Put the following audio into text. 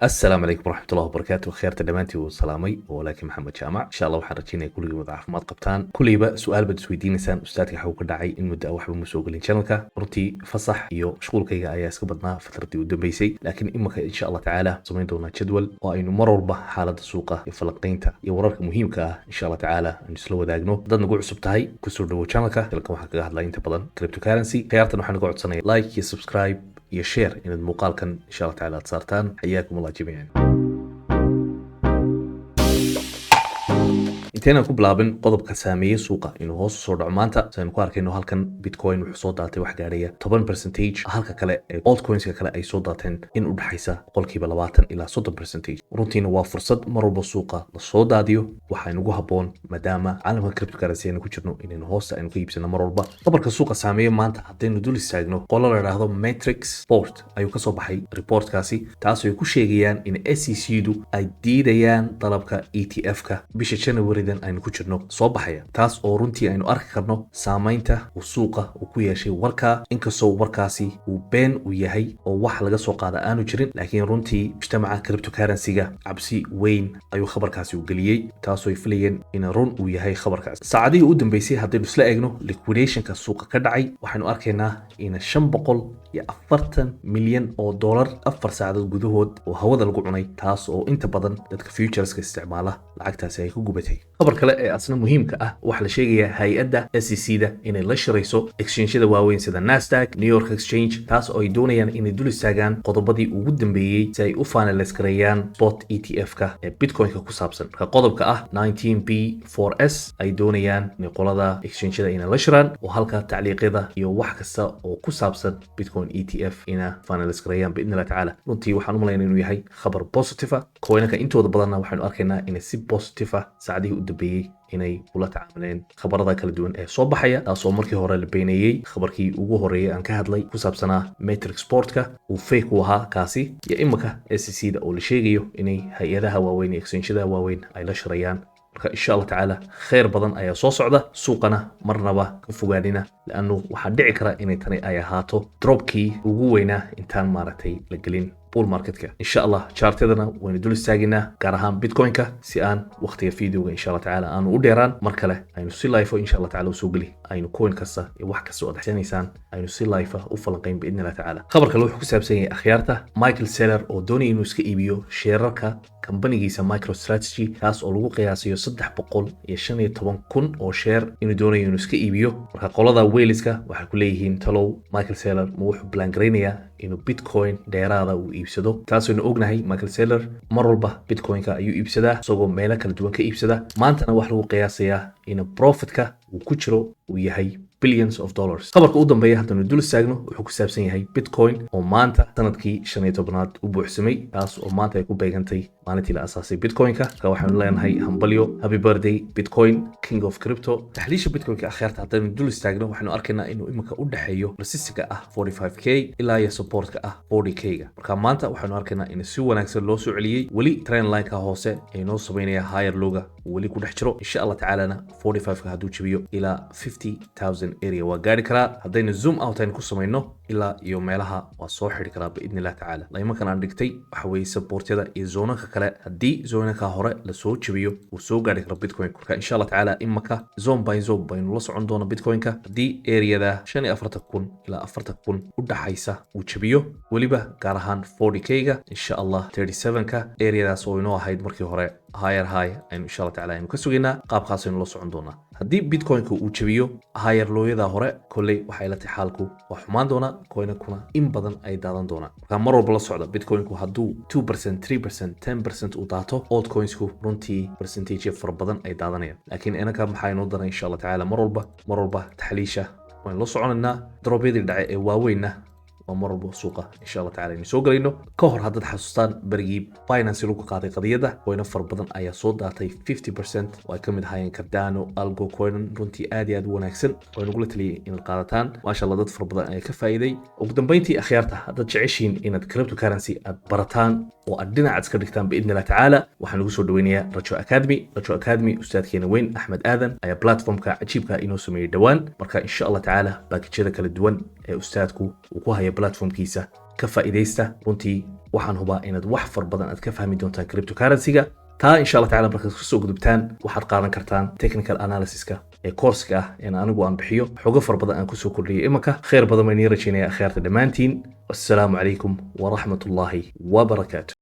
السلام عليكم ورحمة الله وبركاته. خيرت دمانتي وسلامي ولكن محمد جامع إن شاء الله waxaan rajaynaya kulligii wada caafimaad qabtaan kulliiba su'aal baad isweydiinaysaan ustaadka waxa uu ka dhacay in muddo waxba ma soo gelin channelka runtii fasax iyo mashquulkayga ayaa iska badnaa fatradii u dambeysay laakiin imika insha Allah tacaala samayn doonaa jadwal oo aynu mar walba xaaladda suuqa iyo falaqaynta iyo wararka muhiimka ah insha Allah tacaala aynu isla wadaagno dad nagu cusub tahay kusoo dhawo channelka halkan waxaan kaga hadlaa inta badan cryptocurrency khiyaartan waxaan uga codsanaya like iyo subscribe iyo share inaad muuqaalkan insha Allah tacaala aad saartaan xayaakum Allah jamiican intayna ku bilaabin qodobka saameeyay suuqa inuu hoos u soo dhaco maanta saynu ku arkayno halkan bitcoin wuxuu soo daatay wax gaaraya 10% halka kale ee altcoinska kale ay soo daateen in u dhaxaysa boqolkiiba 20 ilaa 30% runtiina waa fursad mar walba suuqa la soo daadiyo waxa inagu haboon maadaama caalamka cryptocurrency aynu ku jirno inaynu hoosta aynu ka iibsano mar walba qabarka suuqa saameeyay maanta haddaynu dul istaagno qolo la yiraahdo Matrix Sport ayuu ka soo baxay reportkaasi taas oo ay ku sheegayaan in SEC-du ay diidayaan dalabka ETF-ka bisha January aynu ku jirno soo baxaya taas oo runtii aynu arki karno saameynta uu suuqa uu ku yeeshay warka inkastoo warkaasi uu been u yahay oo wax laga soo qaada aanu jirin laakiin runtii mujtamaca cryptocurrency-ga cabsi weyn ayuu khabarkaasi u geliyay taas oo ay filayeen in run uu yahay khabarkaasi saacadihii u dambeysay haddaynu isla eegno liquidationka suuqa ka dhacay waxaynu arkaynaa in 540 milyan oo dollar 4 saacadood gudahood oo hawada lagu cunay taas oo inta badan dadka futureska isticmaala lacagtaasi ay ku gubatay خبر kale ee asna muhiimka ah waxa la sheegayaa hay'adda SEC-da inay la shirayso exchange-yada waaweyn sida Nasdaq, New York Exchange taas oo ay doonayaan inay dul istaagaan qodobadii ugu dambeeyay si ay u finalize gareeyaan spot ETF-ka ee Bitcoin-ka ku saabsan ka qodobka ah 19B4S ay doonayaan in qolada exchange-yada inay la shiraan oo halka tacliiqyada iyo wax kasta oo ku saabsan Bitcoin ETF ina finalize gareeyaan biidhnillah tacaala runtii waxaan u maleynayaa inuu yahay khabar positive ah coin-ka intooda badanna waxaanu arkaynaa inay si positive ah saacadihii u dambeeyay inay ula tacaamuleen khabarada kala duwan ee soo baxaya taasoo markii hore la beeneeyay khabarkii ugu horeeyay aan ka hadlay ku saabsanaa Matrix Sportka uu fake u ahaa kaasi iyo imika SEC-da oo la sheegayo inay hay'adaha waaweyn ee exchange-yada waaweyn ay la shirayaan marka insha Allah tacaala khayr badan ayaa soo socda suuqana marnaba ka fogaanina laanu waxa dhici kara inay tani ay ahaato dropkii ugu weynaa intaan maaragtay la gelin bull marketka insha Allah chartadana waynu dul istaaginaa gaar ahaan bitcoin-ka si aan waqtiga videoga insha Allah tacaala aanu u dheeraan mar kale aynu si live insha Allah tacaala soo gali aynu coin kasta iyo wax kasta oo dhaxsanaysaan aynu si live u falanqayn biidhnillah tacaala khabarka wuxuu ku saabsan yahay akhyaarta Michael Saylor oo doonaya inuu iska iibiyo sheerarka kambanigiisa MicroStrategy taas oo lagu qiyaasayo 315,000 oo sheer inuu doonayo inuu iska iibiyo marka qolada whaleska waxa ku leeyihiin talow Michael Saylor ma wuxuu plan gareynayaa inuu bitcoin dheeraada uu iibsado taas oo ognahay Michael Saylor mar walba bitcoin-ka ayuu iibsadaa isagoo meelo kala duwan ka iibsada maantana wax lagu qiyaasayaa in profit-ka uu ku jiro uu yahay billions of dollars khabarka u dambeeya haddanu dul istaagno wuxuu ku saabsan yahay bitcoin oo maanta sanadkii 15aad u buuxsamay taas oo maanta ay ku beegantay maalintii la asaasay bitcoin-ka ka waxaanu leenahay hambalyo happy birthday bitcoin king of crypto taxliisha bitcoin-ka akhyaarta haddanu dul istaagno waxaanu arkaynaa inuu imika u dhaxeeyo resistance ah 45k ilaa iyo supportka ah 40k-ga marka maanta waxaanu arkaynaa in si wanaagsan loo soo celiyay wali trend line-ka hoose ee noo sameynaya higher low-ga wali ku dhex jiro insha Allah tacaala 45ka hadduu jabiyo ilaa 50,000 area waa gaari karaa haddaynu zoom out aynu ku samayno ilaa iyo meelaha waa soo xiri karaa biidhnillah tacaala laymankan aan dhigtay waxa weeye supportyada iyo zoonanka kale haddii zoonanka hore la soo jabiyo uu soo gaari karo bitcoin marka insha Allah tacaala imaka zone by zone baynu la socon doona bitcoin-ka haddii areada 45,000 ilaa 40,000 u dhaxaysa uu jabiyo waliba gaar ahaan 40k-ga insha Allah 37ka areadaas oo inoo ahayd markii hore higher high aynu insha Allah tacaala aynu ka sugaynaa qaabkaas aynu la socon doonaa haddii bitcoin-ka uu jabiyo higher low-yada hore kolley waxay la tahay xaalku waa xumaan doona coin-kuna in badan ay daadan doonaan marka mar walba la socda bitcoin-ku hadduu 2% 3% 10% uu daato altcoins-ku runtii percentage fara badan ay daadanayaan laakiin inaka maxaa inoo daran insha Allah tacaala mar walba taxliisha waan la soconaynaa drobyadii dhacay ee waaweynna ومربو سوقه إن شاء الله تعالى نسوق لينو كهر هذا حسستان برجيب باينانس لوكو قاضي قضية وينفر بدن أي صوت داتي 50% ويكمل هاين كردانو ألجو كوين رنتي آدي ونكسن ونقول لي إن القادتان ما شاء الله ضد بدن أي كفايدي وقدم بينتي أخيارته هذا تعيشين إن الكريبتو كارنسي برتان وأدينا عسكر دكتان بإذن الله تعالى وحنوصل دوينيا رجو أكاديمي أستاذ كينا وين أحمد آذن أي بلاتفورم كعجيب كإنه سمي دوان مركا إن شاء الله تعالى باقي كذا كل دوان أستاذكو وكوها بلاتفورم كيسة كفائديستا runtii waxaan hubaa inaad wax far badan aad ka fahmi doontaan cryptocurrency-ga taa insha Allah tacaala markaad kasoo gudubtaan waxaad qaadan kartaan technical analysis-ka ee course-ka ah in anigu aan bixiyo xogo far badan aan kusoo kordhiyay imanka khayr badan baan idin rajaynayaa akhyaarta dhammaantiin wassalaamu calaykum waraxmatullaahi wabarakaatu